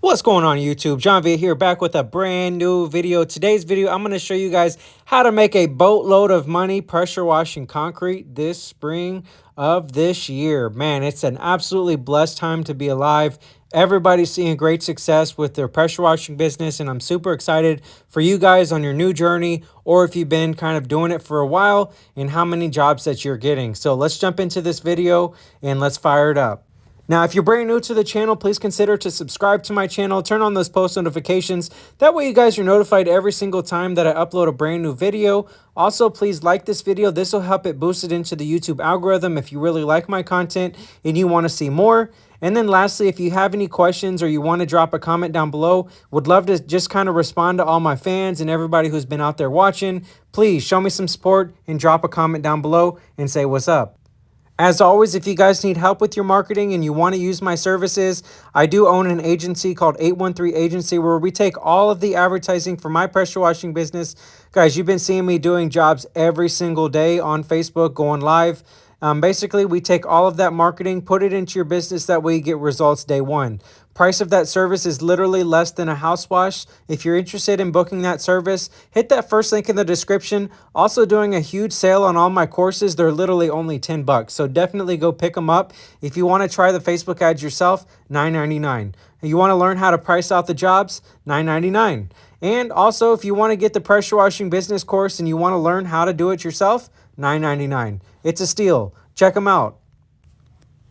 What's going on YouTube? John Viet here, back with a brand new video. Today's video, I'm going to show you guys how to make a boatload of money pressure washing concrete this spring of this year. Man, it's an absolutely blessed time to be alive. Everybody's seeing great success with their pressure washing business, and I'm super excited for you guys on your new journey, or if you've been kind of doing it for a while, and how many jobs that you're getting. So let's jump into this video and let's fire it up. Now, if you're brand new to the channel, please consider to subscribe to my channel, turn on those post notifications. That way you guys are notified every single time that I upload a brand new video. Also, please like this video. This will help it boost it into the YouTube algorithm if you really like my content and you want to see more. And then lastly, if you have any questions or you want to drop a comment down below, would love to just kind of respond to all my fans and everybody who's been out there watching. Please show me some support and drop a comment down below and say what's up. As always, if you guys need help with your marketing and you want to use my services, I do own an agency called 813 Agency where we take all of the advertising for my pressure washing business. Guys, you've been seeing me doing jobs every single day on Facebook, going live. Basically, we take all of that marketing, put it into your business. That way you get results day one. Price of that service is literally less than a house wash. If you're interested in booking that service, hit that first link in the description. Also doing a huge sale on all my courses. They're literally only 10 bucks. So definitely go pick them up. If you want to try the Facebook ads yourself, $9.99. You want to learn how to price out the jobs, $9.99. And also, if you want to get the pressure washing business course and you want to learn how to do it yourself, $9.99. It's a steal. Check them out.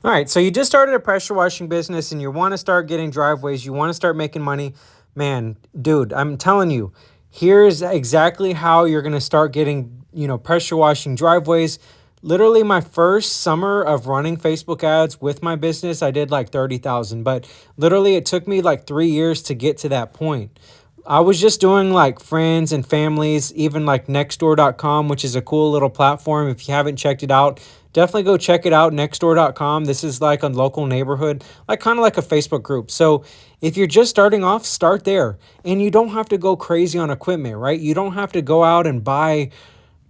All right, so you just started a pressure washing business and you want to start getting driveways, you want to start making money. Man, dude, I'm telling you, here's exactly how you're going to start getting, pressure washing driveways. Literally my first summer of running Facebook ads with my business, I did like 30,000, but literally it took me like 3 years to get to that point. I was just doing like friends and families, even like nextdoor.com, which is a cool little platform. If you haven't checked it out, definitely go check it out, nextdoor.com. This is like a local neighborhood, like kind of like a Facebook group. So if you're just starting off, start there. And you don't have to go crazy on equipment, right? You don't have to go out and buy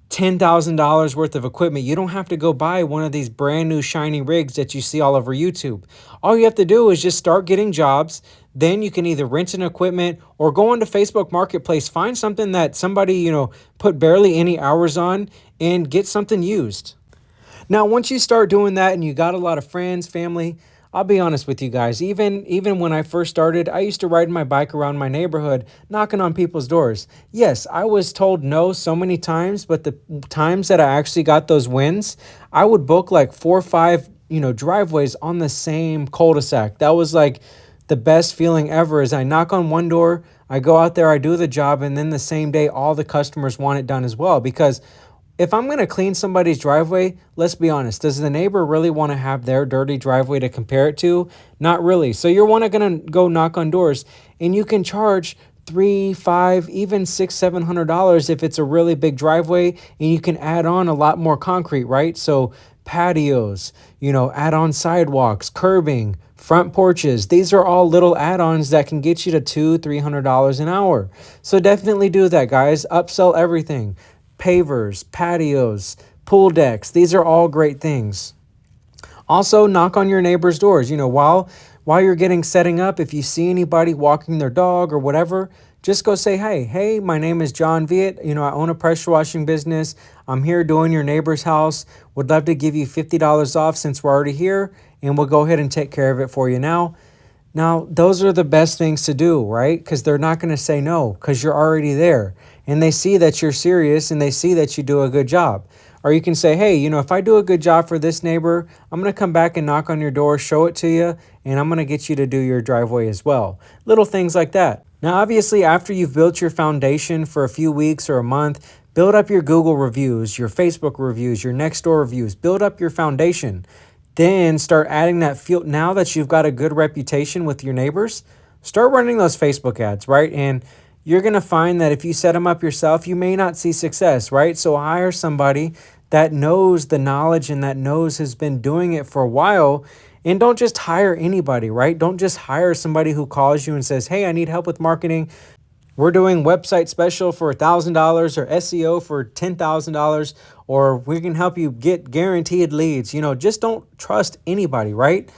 $10,000 worth of equipment. You don't have to go buy one of these brand new shiny rigs that you see all over YouTube. All you have to do is just start getting jobs. Then you can either rent an equipment or go onto Facebook Marketplace, find something that somebody, put barely any hours on and get something used. Now, once you start doing that and you got a lot of friends, family, I'll be honest with you guys, even when I first started, I used to ride my bike around my neighborhood, knocking on people's doors. Yes, I was told no so many times, but the times that I actually got those wins, I would book like 4 or 5, driveways on the same cul-de-sac. That was like the best feeling ever. Is I knock on one door, I go out there, I do the job, and then the same day, all the customers want it done as well. Because if I'm going to clean somebody's driveway, let's be honest, does the neighbor really want to have their dirty driveway to compare it to? Not really. So you're going to go knock on doors, and you can charge $300, $500, even $600, $700 if it's a really big driveway, and you can add on a lot more concrete, right? So patios, add on sidewalks, curbing, front porches. These are all little add-ons that can get you to $200, $300 an hour. So definitely do that, guys. Upsell everything. Pavers, patios, pool decks. These are all great things. Also, knock on your neighbor's doors. While you're setting up, if you see anybody walking their dog or whatever, just go say, hey, my name is John Viet. I own a pressure washing business. I'm here doing your neighbor's house. Would love to give you $50 off since we're already here, and we'll go ahead and take care of it for you now. Now, those are the best things to do, right? Because they're not going to say no because you're already there. And they see that you're serious and they see that you do a good job. Or you can say, hey, if I do a good job for this neighbor, I'm going to come back and knock on your door, show it to you, and I'm going to get you to do your driveway as well. Little things like that. Now, obviously, after you've built your foundation for a few weeks or a month, build up your Google reviews, your Facebook reviews, your Nextdoor reviews. Build up your foundation. Then start adding that field. Now that you've got a good reputation with your neighbors, start running those Facebook ads, right? And you're going to find that if you set them up yourself, you may not see success, right? So hire somebody that knows the knowledge and that has been doing it for a while. And don't just hire anybody, right? Don't just hire somebody who calls you and says, hey, I need help with marketing. We're doing website special for $1,000 or SEO for $10,000, or we can help you get guaranteed leads. Just don't trust anybody, right?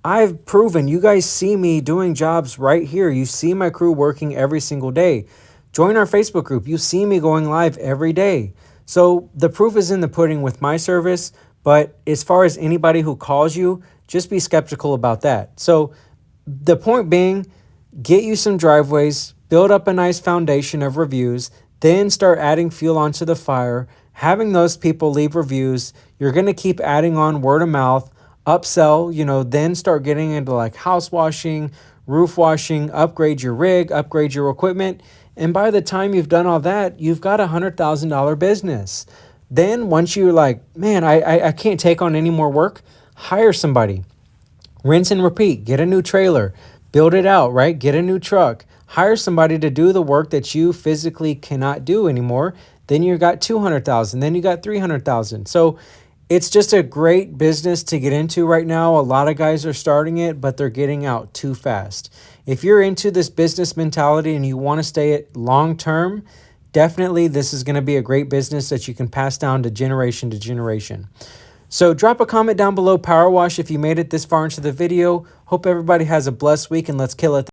I've proven, you guys see me doing jobs right here. You see my crew working every single day. Join our Facebook group. You see me going live every day. So the proof is in the pudding with my service. But as far as anybody who calls you, just be skeptical about that. So the point being, get you some driveways, build up a nice foundation of reviews, then start adding fuel onto the fire, having those people leave reviews. You're going to keep adding on word of mouth, upsell, then start getting into like house washing, roof washing, upgrade your rig, upgrade your equipment. And by the time you've done all that, you've got $100,000 business. Then once you're like, man, I can't take on any more work, hire somebody. Rinse and repeat. Get a new trailer. Build it out, right? Get a new truck. Hire somebody to do the work that you physically cannot do anymore. Then you got 200,000. Then you got 300,000. So it's just a great business to get into right now. A lot of guys are starting it, but they're getting out too fast. If you're into this business mentality and you want to stay it long term, definitely this is going to be a great business that you can pass down to generation. So drop a comment down below, Power Wash, if you made it this far into the video. Hope everybody has a blessed week, and let's kill it.